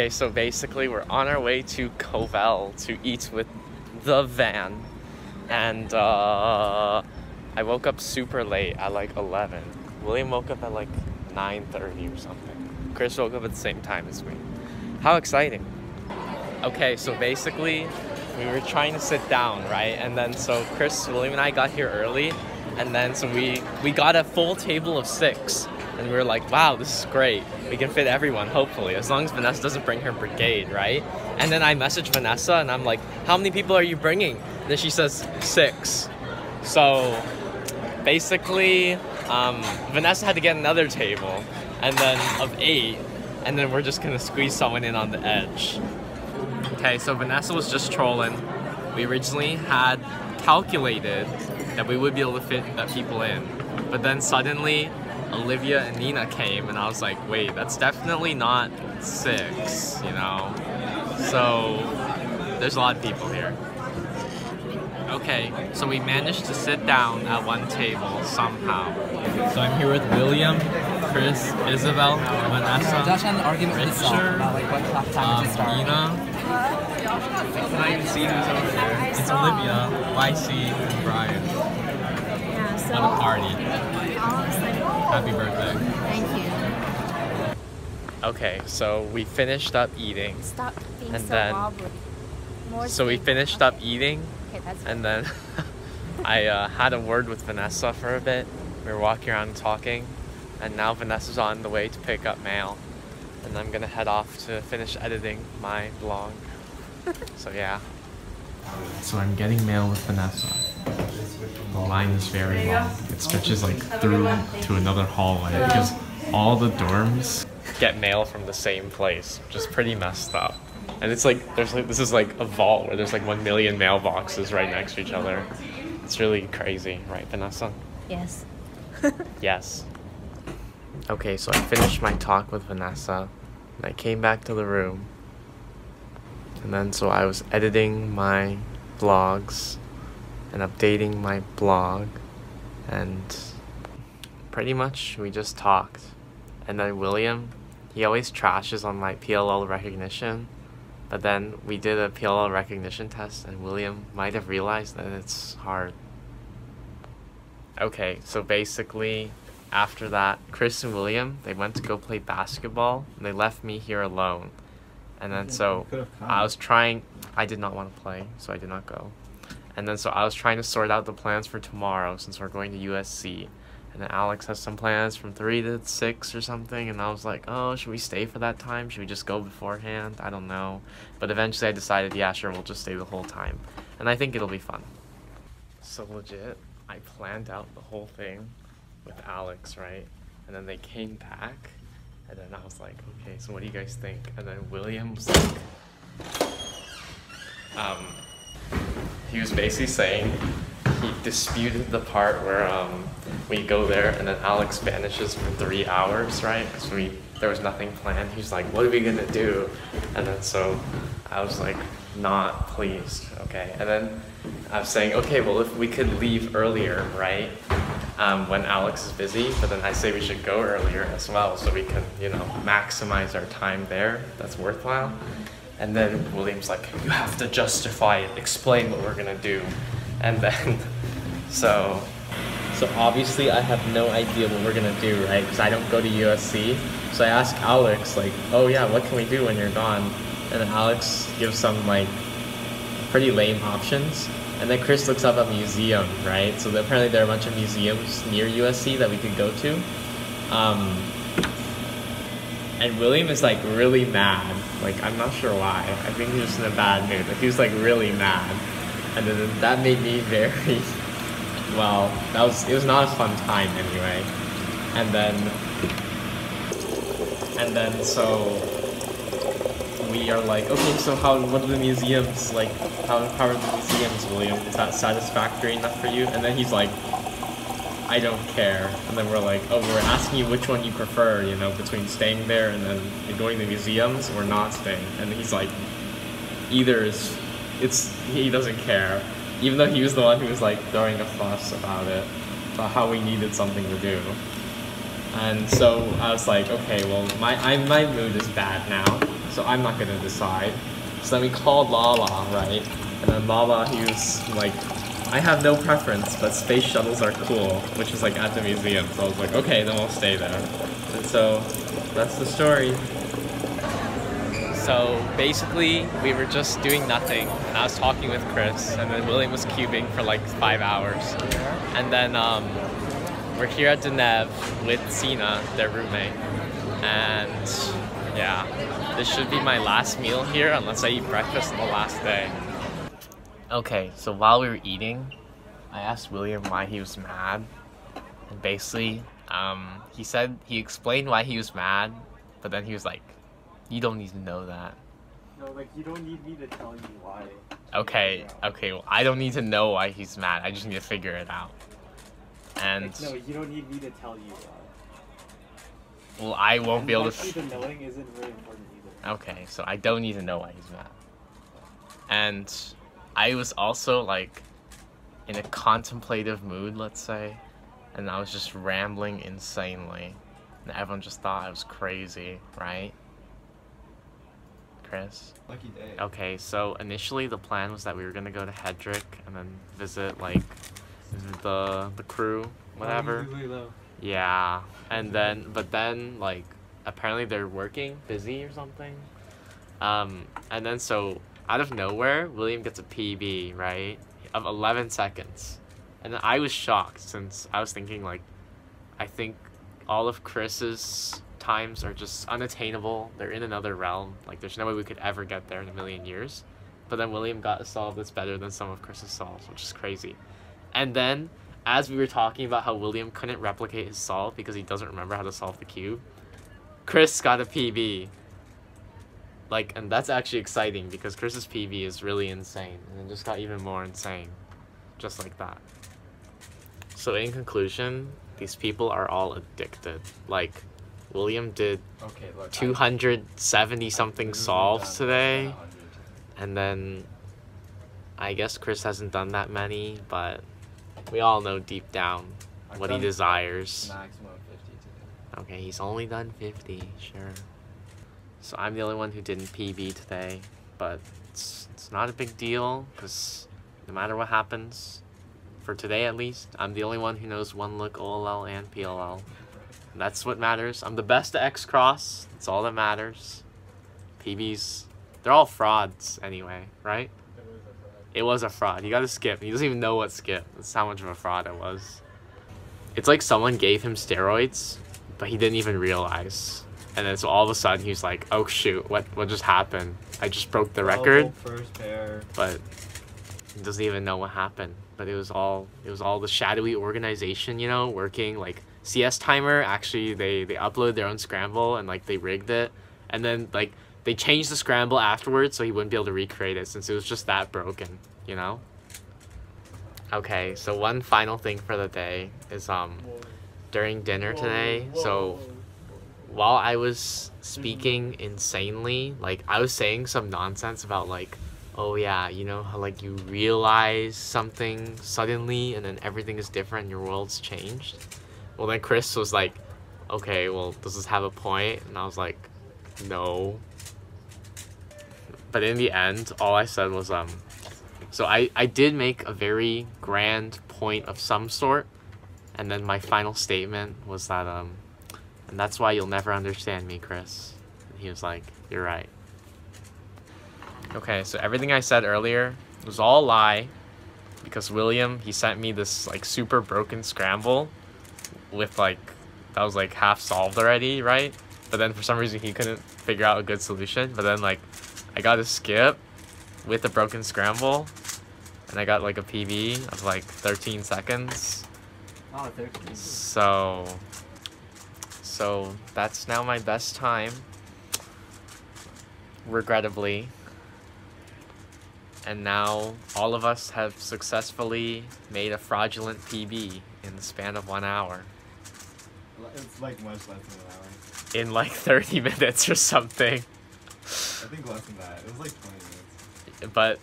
Okay, so basically we're on our way to Covell to eat with the van. And I woke up super late at like 11. William woke up at like 9:30 or something. Chris woke up at the same time as me. How exciting. Okay, so basically we were trying to sit down, right? And then so Chris, William, and I got here early. And then so we got a full table of 6. And we were like, wow, this is great. We can fit everyone, hopefully, as long as Vanessa doesn't bring her brigade, right? And then I messaged Vanessa and I'm like, how many people are you bringing? And then she says 6. So basically, Vanessa had to get another table and then of 8. And then we're just gonna squeeze someone in on the edge. Okay, so Vanessa was just trolling. We originally had calculated that we would be able to fit people in. But then suddenly, Olivia and Nina came and I was like, wait, that's definitely not 6, you know? So there's a lot of people here. Okay, so we managed to sit down at one table somehow. So I'm here with William, Chris, Isabel, Vanessa, Josh had an argument with Richard, about like what time to start. Nina. Can I even see who's over there? It's Olivia, YC, and Brian. Yeah, so What a party. Happy birthday. Thank you. Okay, so we finished up eating. Stop being And so then- wobbly. More So we space. finished up eating, Okay, that's and then I had a word with Vanessa for a bit. We were walking around and talking, and now Vanessa's on the way to pick up mail. And I'm gonna head off to finish editing my vlog. So yeah. So I'm getting mail with Vanessa. The line is very long. It stretches like through to another hallway because all the dorms get mail from the same place, which is pretty messed up. And it's like this is like a vault where there's like 1 million mailboxes right next to each other. It's really crazy, right, Vanessa? Yes. Yes. Okay, so I finished my talk with Vanessa and I came back to the room. And then so I was editing my vlogs and updating my blog, and pretty much we just talked. And then William, he always trashes on my PLL recognition, but then we did a PLL recognition test and William might have realized that it's hard. Okay, so basically after that, Chris and William, they went to go play basketball and they left me here alone. And then so I did not want to play, so I did not go. And then so I was trying to sort out the plans for tomorrow since we're going to USC. And then Alex has some plans from 3 to 6 or something, and I was like, oh, should we stay for that time? Should we just go beforehand? I don't know. But eventually I decided, yeah, sure, we'll just stay the whole time. And I think it'll be fun. So legit, I planned out the whole thing with Alex, right? And then they came back, and then I was like, okay, so what do you guys think? And then William was like, he was basically saying he disputed the part where we go there and then Alex vanishes for 3 hours, right? Because there was nothing planned. He's like, what are we gonna do? And then so I was like, not pleased, okay? And then I was saying, okay, well, if we could leave earlier, right? When Alex is busy, but then I say we should go earlier as well so we can, you know, maximize our time there. That's worthwhile. And then William's like, you have to justify it, explain what we're gonna do. And then, so obviously I have no idea what we're gonna do, right? Because I don't go to USC. So I asked Alex, like, oh yeah, what can we do when you're gone? And then Alex gives some like pretty lame options. And then Chris looks up a museum, right? So apparently there are a bunch of museums near USC that we could go to. And William is like really mad. Like, I'm not sure why. I think he was in a bad mood. Like, he was like really mad. And then that made me very, well, it was not a fun time anyway. And then so we are like, okay, so what are the museums, like, how are the museums, William? Is that satisfactory enough for you? And then he's like, I don't care. And then we're like, oh, we're asking you which one you prefer, you know, between staying there and then going to the museums or not staying. And he's like, either he doesn't care. Even though he was the one who was like throwing a fuss about it, about how we needed something to do. And so I was like, okay, well, my mood is bad now. so I'm not gonna decide. So then we called Lala, right? And then Lala, he was like, I have no preference, but space shuttles are cool, which is like at the museum. So I was like, okay, then we'll stay there. And so that's the story. So basically, we were just doing nothing. And I was talking with Chris, and then William was cubing for like 5 hours. And then we're here at Denev with Sina, their roommate. And yeah, this should be my last meal here unless I eat breakfast on the last day. Okay, so while we were eating, I asked William why he was mad. And basically, he explained why he was mad, but then he was like, you don't need to know that. No, like, you don't need me to tell you why. Okay, well, I don't need to know why he's mad. I just need to figure it out. And Like, no, you don't need me to tell you why. well, I won't be able to. The knowing isn't really important either. Okay, so I don't need to know why he's mad. And I was also like in a contemplative mood, let's say, and I was just rambling insanely, and everyone just thought I was crazy, right? Chris? Lucky day. Okay, so initially the plan was that we were gonna go to Hedrick and then visit like the crew, whatever. Yeah, and then but then like apparently they're working, busy or something. And then so out of nowhere, William gets a PB, right, of 11 seconds, and then I was shocked since I was thinking like, I think all of Chris's times are just unattainable. They're in another realm. Like there's no way we could ever get there in a million years. But then William got a solve that's better than some of Chris's solves, which is crazy. And then as we were talking about how William couldn't replicate his solve because he doesn't remember how to solve the cube, Chris got a PB. Like, and that's actually exciting because Chris's PB is really insane, and it just got even more insane, just like that. So in conclusion, these people are all addicted. Like, William did 270 something solves today, and then I guess Chris hasn't done that many, but we all know deep down what he desires. Maximum 50 today. Okay, he's only done 50, sure. So I'm the only one who didn't PB today, but it's not a big deal, because no matter what happens, for today at least, I'm the only one who knows one look OLL and PLL. And that's what matters. I'm the best at X-Cross, that's all that matters. PBs, they're all frauds anyway, right? It was a fraud. He got a skip. He doesn't even know what skip. That's how much of a fraud it was. It's like someone gave him steroids, but he didn't even realize. And then so all of a sudden he's like, oh shoot, what just happened? I just broke the record. First pair. But he doesn't even know what happened. But it was all the shadowy organization, you know, working. Like CS Timer, actually they uploaded their own scramble and like they rigged it. And then like they changed the scramble afterwards so he wouldn't be able to recreate it since it was just that broken, you know? Okay, so one final thing for the day is during dinner today, so while I was speaking insanely, like I was saying some nonsense about like, oh yeah, you know how like you realize something suddenly and then everything is different and your world's changed? Well then Chris was like, okay, well does this have a point? And I was like, no. But in the end, all I said was, so I did make a very grand point of some sort, and then my final statement was that, and that's why you'll never understand me, Chris. And he was like, you're right. Okay, so everything I said earlier was all a lie, because William, he sent me this, like, super broken scramble with, like, that was, like, half solved already, right? But then for some reason he couldn't figure out a good solution, but then, like, I got a skip with a broken scramble, and I got like a PB of like 13 seconds. Oh, 13. So that's now my best time, regrettably. And now all of us have successfully made a fraudulent PB in the span of 1 hour. It's like much less than an hour. In like 30 minutes or something. I think less than that. It was like 20 minutes. But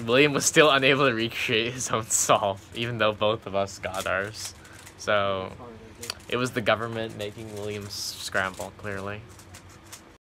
William was still unable to recreate his own solve, even though both of us got ours. So it was the government making William's scramble, clearly.